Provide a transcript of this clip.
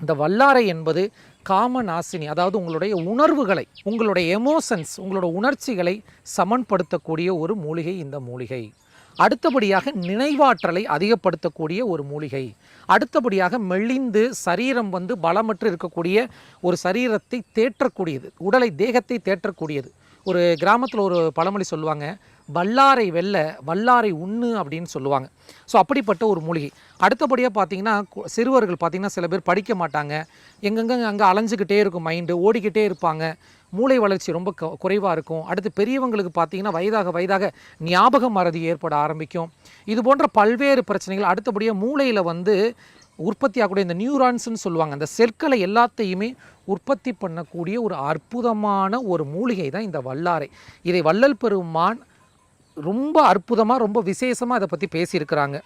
இந்த வல்லாரை என்பது காமநாசினி, அதாவது உங்களுடைய உணர்வுகளை, உங்களுடைய எமோஷன்ஸ், உங்களோட உணர்ச்சிகளை சமன்படுத்தக்கூடிய ஒரு மூலிகை இந்த மூலிகை. அடுத்தபடியாக நினைவாற்றலை அதிகப்படுத்தக்கூடிய ஒரு மூலிகை. அடுத்தபடியாக மெலிந்து சரீரம் பலமற்று இருக்கக்கூடிய ஒரு சரீரத்தை தேற்றக்கூடியது, உடலை தேகத்தை தேற்றக்கூடியது. ஒரு கிராமத்தில் ஒரு பழமொழி சொல்லுவாங்க, வல்லாரை வெல்ல வல்லாரை உண்ணு அப்படின்னு சொல்லுவாங்க. ஸோ அப்படிப்பட்ட ஒரு மூலிகை. அடுத்தபடியாக பார்த்திங்கன்னா சிறுவர்கள் பார்த்திங்கன்னா சில பேர் படிக்க மாட்டாங்க, அங்கே அலைஞ்சிக்கிட்டே இருக்கும், மைண்டு ஓடிக்கிட்டே இருப்பாங்க, மூளை வளர்ச்சி ரொம்ப குறைவாக இருக்கும். அடுத்து பெரியவங்களுக்கு பார்த்திங்கன்னா வயதாக ஞாபக மறதி ஏற்பட ஆரம்பிக்கும். இது போன்ற பல்வேறு பிரச்சனைகள். அடுத்தபடியாக மூளையில் உற்பத்தி ஆகக்கூடிய இந்த நியூரான்ஸ்ன்னு சொல்லுவாங்க, அந்த செல்களை எல்லாத்தையுமே உற்பத்தி பண்ணக்கூடிய ஒரு அற்புதமான ஒரு மூலிகை தான் இந்த வல்லாரை. இதை வள்ளல் பெருமான் ரொம்ப அற்புதமாக ரொம்ப விசேஷமாக அதை பற்றி பேசியிருக்கிறாங்க.